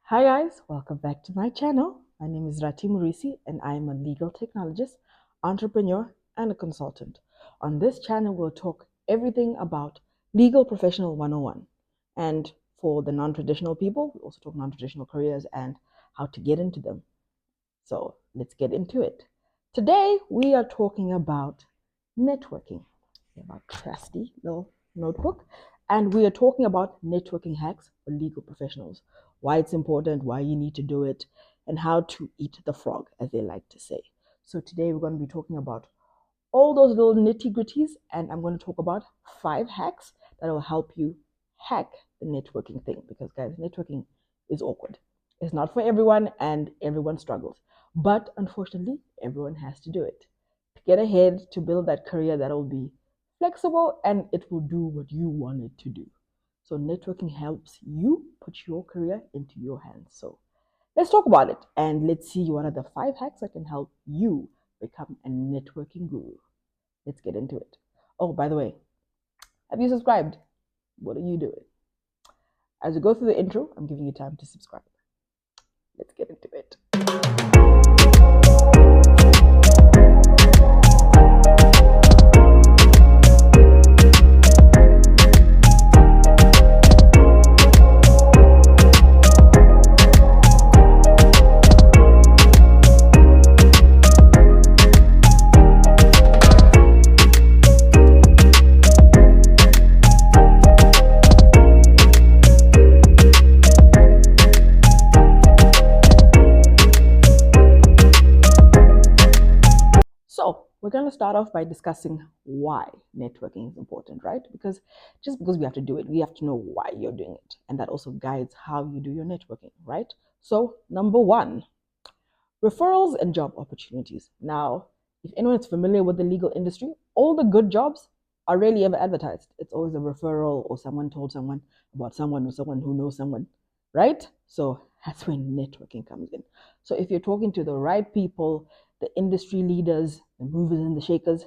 Hi guys, welcome back to my channel. My name is Rati and I am a legal technologist, entrepreneur, and a consultant. On this channel, we'll talk everything about legal professional 101. And for the non-traditional people, we also talk non-traditional careers and how to get into them. So let's get into it. Today, we are talking about networking. We have our trusty little notebook, and we are talking about networking hacks for legal professionals, why it's important, why you need to do it, and how to eat the frog, as they like to say. So today, we're going to be talking about all those little nitty gritties, and I'm going to talk about 5 hacks that will help you hack the networking thing. Because, guys, networking is awkward. It's not for everyone, and everyone struggles. But unfortunately, everyone has to do it to get ahead, to build that career that will be flexible and it will do what you want it to do. So, networking helps you put your career into your hands. So, let's talk about it and let's see what are the 5 hacks that can help you become a networking guru. Let's get into it. Oh, by the way, have you subscribed? What are you doing? As we go through the intro, I'm giving you time to subscribe. Let's get into it. So we're going to start off by discussing why networking is important, right? Because just because we have to do it, we have to know why you're doing it. And that also guides how you do your networking, right? So, number 1, referrals and job opportunities. Now, if anyone is familiar with the legal industry, all the good jobs are rarely ever advertised. It's always a referral or someone told someone about someone or someone who knows someone, right? So that's when networking comes in. So if you're talking to the right people, the industry leaders, the movers and the shakers,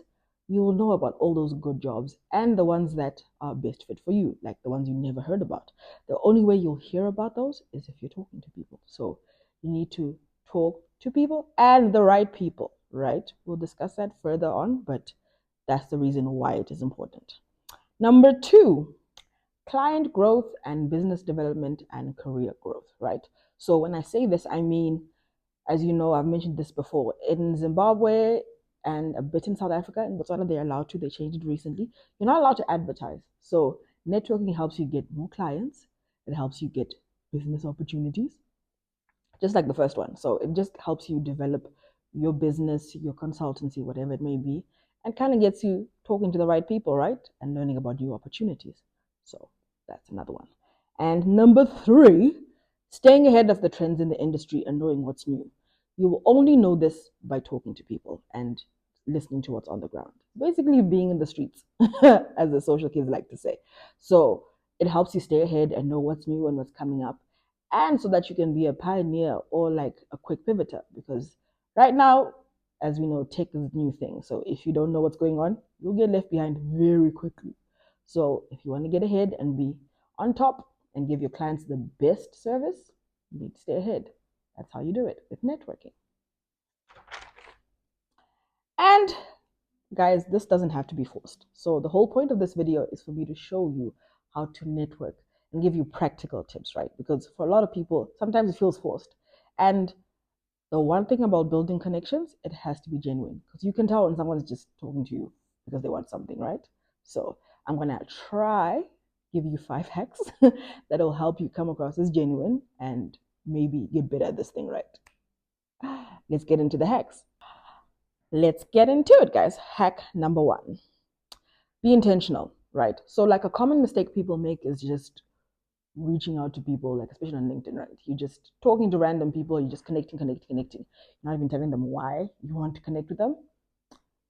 you will know about all those good jobs and the ones that are best fit for you, like the ones you never heard about. The only way you'll hear about those is if you're talking to people. So you need to talk to people and the right people, right? We'll discuss that further on, but that's the reason why it is important. Number 2, client growth and business development and career growth, right? So when I say this, I mean, as you know, I've mentioned this before, in Zimbabwe and a bit in South Africa, in Botswana, they're allowed to, they changed it recently. You're not allowed to advertise. So networking helps you get more clients, it helps you get business opportunities, just like the first one. So it just helps you develop your business, your consultancy, whatever it may be, and kind of gets you talking to the right people, right? And learning about new opportunities. So that's another one. And number 3, staying ahead of the trends in the industry and knowing what's new. You will only know this by talking to people and listening to what's on the ground. Basically, being in the streets, as the social kids like to say. So it helps you stay ahead and know what's new and what's coming up, and so that you can be a pioneer or like a quick pivoter, because right now, as we know, tech is a new thing. So if you don't know what's going on, you'll get left behind very quickly. So if you want to get ahead and be on top and give your clients the best service, you need to stay ahead. That's how you do it, with networking. And guys, this doesn't have to be forced. So the whole point of this video is for me to show you how to network and give you practical tips, right? Because for a lot of people, sometimes it feels forced. And the one thing about building connections, it has to be genuine, because you can tell when someone's just talking to you because they want something, right? So I'm gonna try give you 5 hacks that will help you come across as genuine and maybe get better at this thing, right? Let's get into the hacks. Let's get into it, guys. Hack number 1, be intentional, right? So like a common mistake people make is just reaching out to people, like especially on LinkedIn, right? You're just talking to random people, you're just connecting. You're not even telling them why you want to connect with them.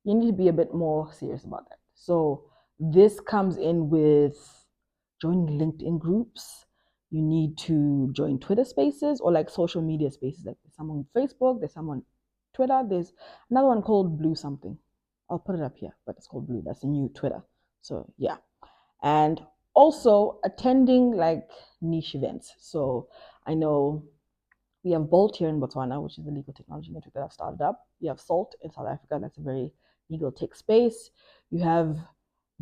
You need to be a bit more serious about that. So this comes in with joining LinkedIn groups. You need to join Twitter spaces or like social media spaces. Like there's some on Facebook, there's some on Twitter, there's another one called Blue something. I'll put it up here, but it's called Blue. That's the new Twitter. So yeah. And also attending like niche events. So I know We have Bolt here in Botswana, which is the legal technology network that I've started up. You have Salt in South Africa, that's a very legal tech space. You have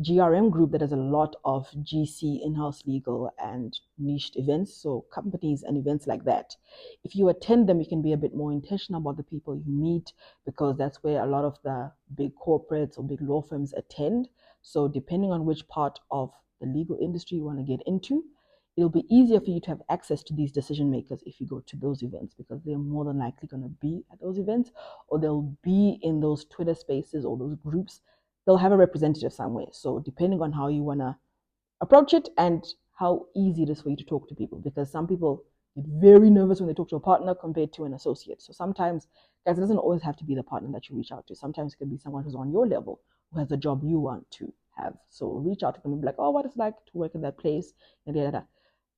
GRM Group that has a lot of GC, in-house legal, and niched events. So companies and events like that. If you attend them, you can be a bit more intentional about the people you meet, because that's where a lot of the big corporates or big law firms attend. So depending on which part of the legal industry you want to get into, it'll be easier for you to have access to these decision makers if you go to those events, because they're more than likely going to be at those events, or they'll be in those Twitter spaces or those groups. They'll have a representative somewhere. So depending on how you want to approach it and how easy it is for you to talk to people, because some people get very nervous when they talk to a partner compared to an associate. So sometimes, guys, it doesn't always have to be the partner that you reach out to. Sometimes it can be someone who's on your level, who has a job you want to have. So reach out to them and be like, oh, what is it like to work in that place? And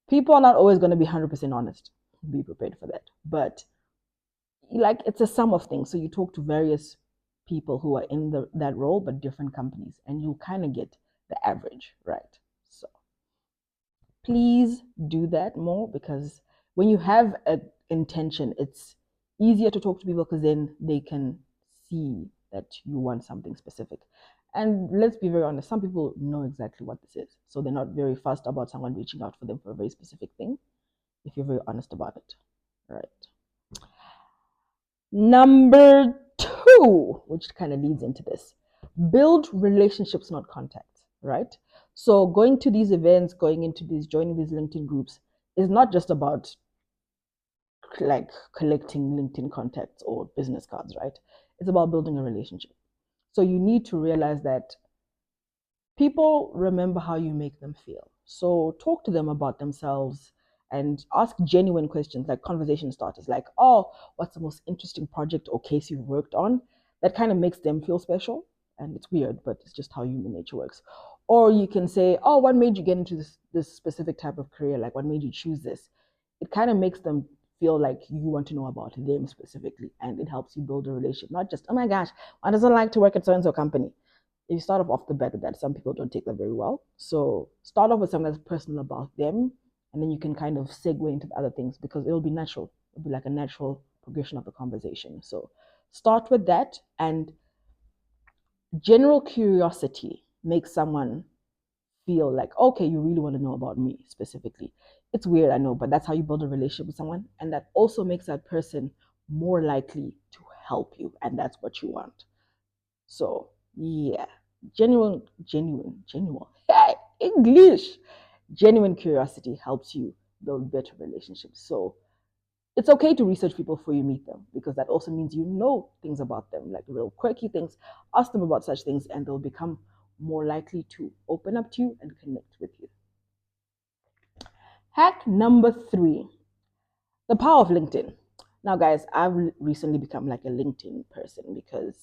people are not always going to be 100% honest. Be prepared for that. But like, it's a sum of things. So you talk to various people who are in that role, but different companies, and you kind of get the average, right? So please do that more, because when you have an intention, it's easier to talk to people, because then they can see that you want something specific. And let's be very honest, some people know exactly what this is, so they're not very fussed about someone reaching out for them for a very specific thing, if you're very honest about it. Right. Number two, which kind of leads into this, build relationships, not contacts, right? So going to these events, joining these LinkedIn groups is not just about like collecting LinkedIn contacts or business cards, right? It's about building a relationship. So you need to realize that people remember how you make them feel. So talk to them about themselves and ask genuine questions, like conversation starters, like, oh, what's the most interesting project or case you've worked on? That kind of makes them feel special. And it's weird, but it's just how human nature works. Or you can say, oh, what made you get into this specific type of career? Like, what made you choose this? It kind of makes them feel like you want to know about them specifically. And it helps you build a relationship, not just, oh my gosh, why doesn't like to work at so-and-so company? If you start off the bat with that, some people don't take that very well. So start off with something that's personal about them, and then you can kind of segue into the other things, because it'll be natural. It'll be like a natural progression of the conversation. So start with that, and general curiosity makes someone feel like, okay, you really want to know about me specifically. It's weird, I know, but that's how you build a relationship with someone. And that also makes that person more likely to help you. And that's what you want. So, yeah, genuine. Hey, English. Genuine curiosity helps you build better relationships. So, it's okay to research people before you meet them, because that also means you know things about them, like real quirky things. Ask them about such things, and they'll become more likely to open up to you and connect with you. Hack number 3, the power of LinkedIn. Now, guys, I've recently become like a LinkedIn person, because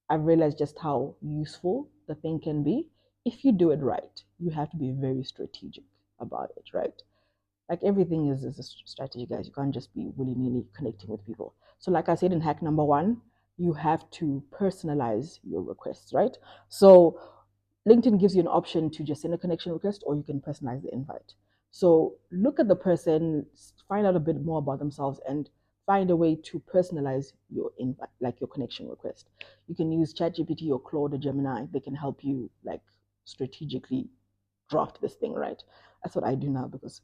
I've realized just how useful the thing can be if you do it right. You have to be very strategic about it, right? Like, everything is a strategy, guys. You can't just be willy-nilly connecting with people. So like I said in hack number 1, you have to personalize your requests, right? So LinkedIn gives you an option to just send a connection request, or you can personalize the invite. So look at the person, find out a bit more about themselves, and find a way to personalize your invite, like your connection request. You can use ChatGPT or Claude or Gemini. They can help you like strategically draft this thing, right? That's what I do now, because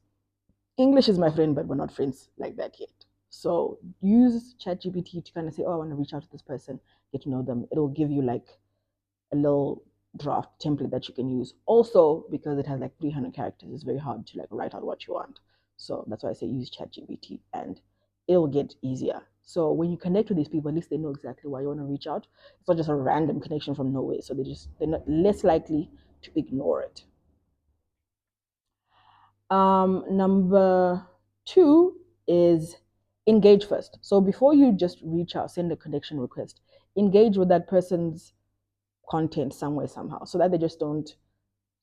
English is my friend, but we're not friends like that yet. So use ChatGPT to kind of say, oh, I want to reach out to this person, get to know them. It'll give you like a little draft template that you can use. Also, because it has like 300 characters, it's very hard to like write out what you want. So that's why I say use ChatGPT, and it'll get easier. So when you connect with these people, at least they know exactly why you want to reach out. It's not just a random connection from nowhere. So they're not less likely to ignore it. Number 2 is engage first. So before you just reach out, send a connection request, engage with that person's content somewhere, somehow, so that they just don't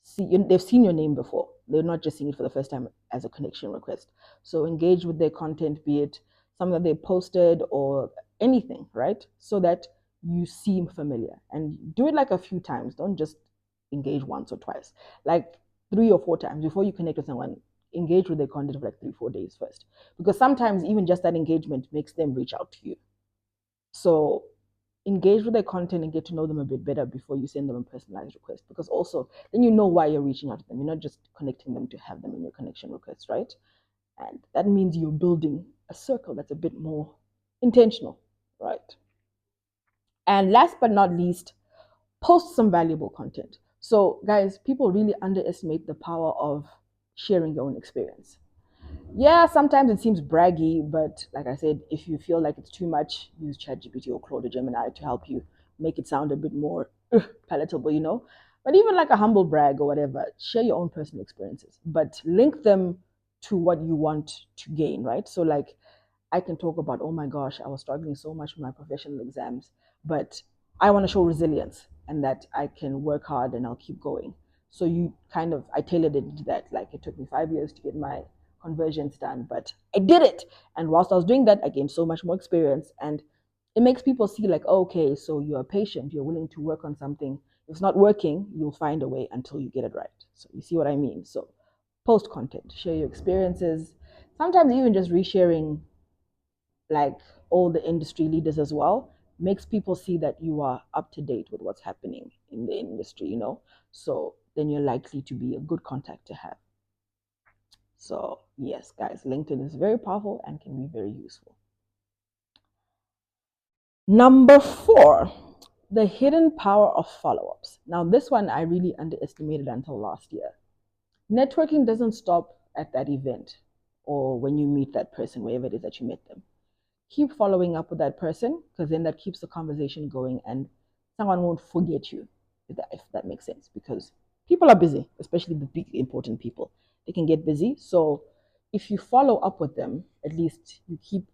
see you. They've seen your name before. They're not just seeing it for the first time as a connection request. So engage with their content, be it something that they posted or anything, right? So that you seem familiar, and do it like a few times. Don't just engage once or twice, like 3 or 4 times before you connect with someone. engage with their content for like 3-4 days first, because sometimes even just that engagement makes them reach out to you. So engage with their content and get to know them a bit better before you send them a personalized request, because also then you know why you're reaching out to them. You're not just connecting them to have them in your connection request, right? And that means you're building a circle that's a bit more intentional, right? And last but not least, post some valuable content. So guys, people really underestimate the power of sharing your own experience. Yeah, sometimes it seems braggy, but like I said, if you feel like it's too much, use ChatGPT or Claude or Gemini to help you make it sound a bit more palatable, you know? But even like a humble brag or whatever, share your own personal experiences, but link them to what you want to gain, right? So, like, I can talk about, oh my gosh, I was struggling so much with my professional exams, but I want to show resilience and that I can work hard and I'll keep going. So you kind of, I tailored it to that. Like it took me 5 years to get my conversions done, but I did it. And whilst I was doing that, I gained so much more experience. And it makes people see like, oh, okay, so you're patient, you're willing to work on something. If it's not working, you'll find a way until you get it right. So you see what I mean? So post content, share your experiences, sometimes even just resharing like all the industry leaders as well, makes people see that you are up to date with what's happening in the industry, you know? So then you're likely to be a good contact to have. So, yes, guys, LinkedIn is very powerful and can be very useful. Number 4, the hidden power of follow ups. Now, this one I really underestimated until last year. Networking doesn't stop at that event or when you meet that person, wherever it is that you met them. Keep following up with that person, because then that keeps the conversation going and someone won't forget you, if that makes sense, because people are busy, especially the big important people. They can get busy. So if you follow up with them, at least you keep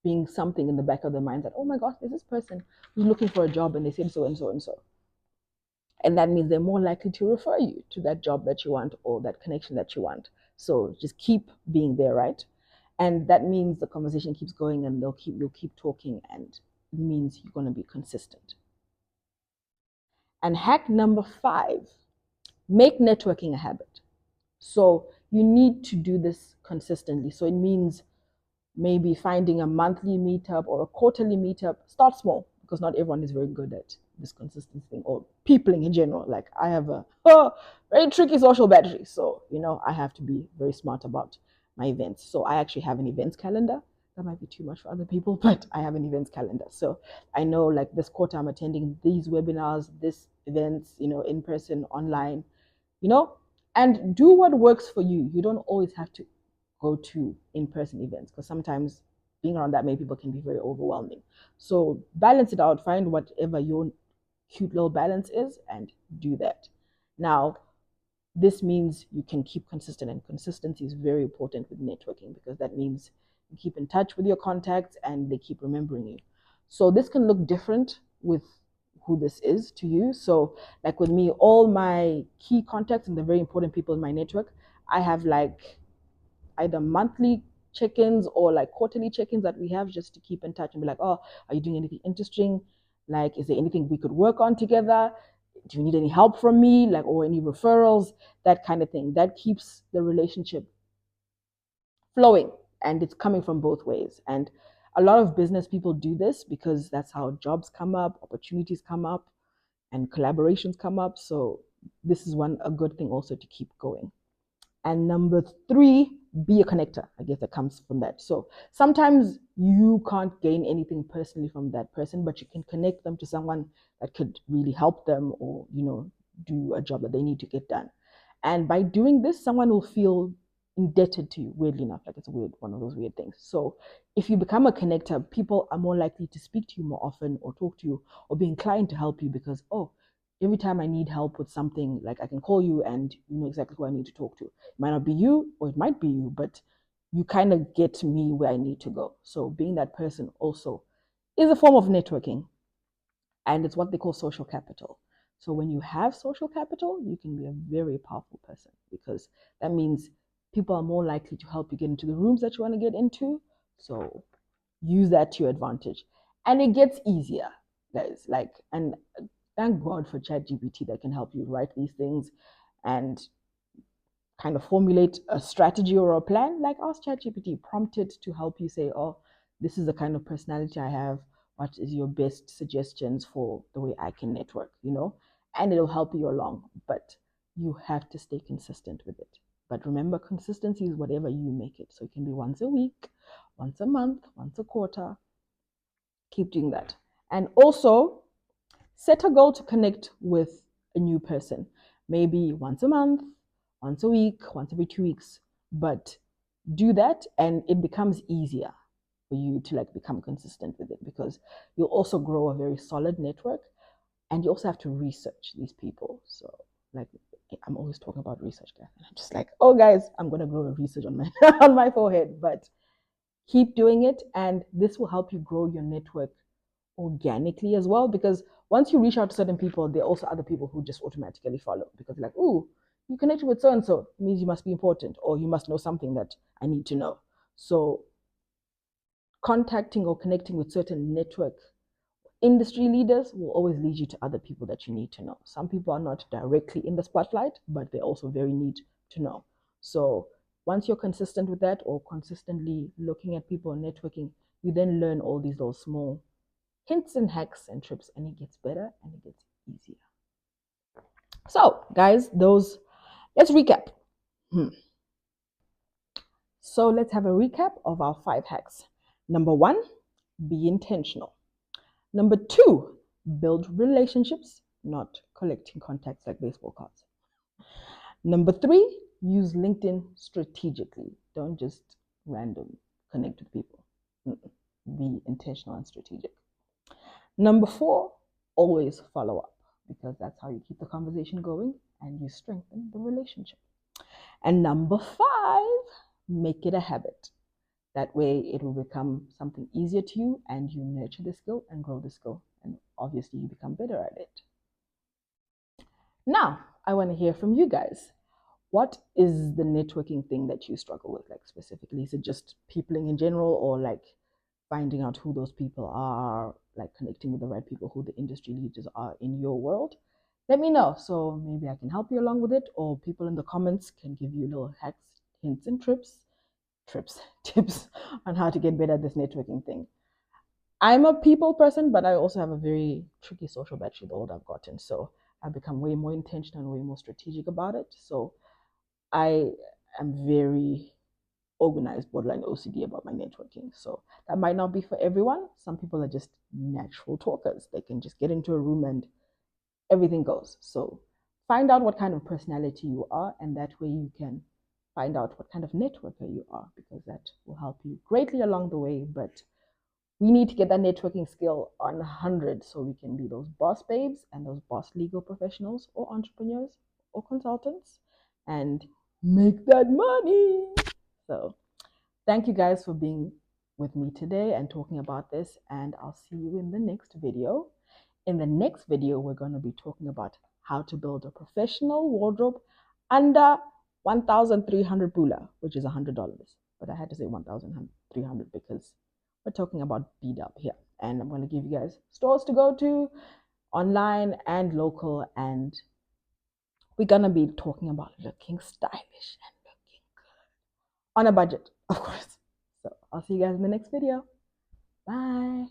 being something in the back of their mind that, oh my gosh, there's this person who's looking for a job and they said so and so and so. And that means they're more likely to refer you to that job that you want or that connection that you want. So just keep being there, right? And that means the conversation keeps going and you'll keep talking, and it means you're going to be consistent. And hack number 5, make networking a habit. So you need to do this consistently. So it means maybe finding a monthly meetup or a quarterly meetup. Start small, because not everyone is very good at this consistency thing, or peopling in general. Like I have a very tricky social battery, so I have to be very smart about my events. So I actually have an events calendar. That might be too much for other people, but I have an events calendar. So I know like this quarter I'm attending these webinars, this events, in person, online, you know, and do what works for you. You don't always have to go to in-person events, because sometimes being around that many people can be very overwhelming. So balance it out, find whatever your cute little balance is and do that. Now, this means you can keep consistent, and consistency is very important with networking, because that means you keep in touch with your contacts and they keep remembering you. So this can look different with who this is to you. So like with me, all my key contacts and the very important people in my network, I have like either monthly check-ins or like quarterly check-ins that we have, just to keep in touch and be like, oh, are you doing anything interesting? Like, is there anything we could work on together? Do you need any help from me? Like, or any referrals? That kind of thing. That keeps the relationship flowing, and it's coming from both ways. And a lot of business people do this because that's how jobs come up, opportunities come up, and collaborations come up. So this is a good thing also to keep going. And number 3, be a connector. I guess that comes from that. So sometimes you can't gain anything personally from that person, but you can connect them to someone that could really help them, or, do a job that they need to get done. And by doing this, someone will feel indebted to you, weirdly enough. Like, it's one of those weird things. So if you become a connector, people are more likely to speak to you more often, or talk to you, or be inclined to help you, because, oh, every time I need help with something, like I can call you and you know exactly who I need to talk to. It might not be you, or it might be you, but you kind of get me where I need to go. So being that person also is a form of networking, and it's what they call social capital. So when you have social capital, you can be a very powerful person, because that means people are more likely to help you get into the rooms that you want to get into. So use that to your advantage. And it gets easier, guys. And thank God for ChatGPT that can help you write these things. And kind of formulate a strategy or a plan, like ask ChatGPT, prompt it to help you say, oh, this is the kind of personality I have. What is your best suggestions for the way I can network, And it'll help you along. But you have to stay consistent with it. But remember, consistency is whatever you make it. So it can be once a week, once a month, once a quarter. Keep doing that. And also, set a goal to connect with a new person, maybe once a month, once a week, once every 2 weeks. But do that, and it becomes easier for you to become consistent with it, because you'll also grow a very solid network, and you also have to research these people. So I'm always talking about research, guys, and I'm just like, oh guys, I'm gonna grow a research on my on my forehead. But keep doing it, and this will help you grow your network organically as well, because once you reach out to certain people, there are also other people who just automatically follow, because they're like, oh, you connected with so and so, means you must be important, or you must know something that I need to know. So contacting or connecting with certain network industry leaders will always lead you to other people that you need to know. Some people are not directly in the spotlight, but they're also very neat to know. So once you're consistent with that, or consistently looking at people and networking, you then learn all these little small hints and hacks and trips, and it gets better and it gets easier. So guys, let's recap. So let's have a recap of our 5 hacks. Number 1, be intentional. Number 2, build relationships, not collecting contacts like baseball cards. Number 3, use LinkedIn strategically. Don't just random connect with people. Be intentional and strategic. Number 4, always follow up, because that's how you keep the conversation going and you strengthen the relationship. And number 5, make it a habit. That way it will become something easier to you, and you nurture the skill and grow the skill, and obviously you become better at it. Now, I want to hear from you guys. What is the networking thing that you struggle with, specifically? Is it just peopling in general, or finding out who those people are, connecting with the right people, who the industry leaders are in your world? Let me know, so maybe I can help you along with it, or people in the comments can give you little hacks, hints, and tips on how to get better at this networking thing. I'm a people person, but I also have a very tricky social battery the older I've gotten. So I've become way more intentional and way more strategic about it. So I am very organized, borderline OCD about my networking. So that might not be for everyone. Some people are just natural talkers. They can just get into a room and everything goes. So find out what kind of personality you are, and that way you can find out what kind of networker you are, because that will help you greatly along the way. But we need to get that networking skill on 100, so we can be those boss babes and those boss legal professionals or entrepreneurs or consultants and make that money. So thank you guys for being with me today and talking about this, and I'll see you in the next video. In the next video, we're going to be talking about how to build a professional wardrobe under 1,300 pula, which is $100. But I had to say 1,300 because we're talking about B-Dub here. And I'm going to give you guys stores to go to, online and local, and we're going to be talking about looking stylish and looking good on a budget, of course. So I'll see you guys in the next video. Bye.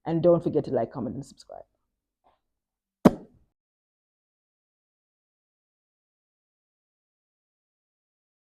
And don't forget to like, comment, and subscribe.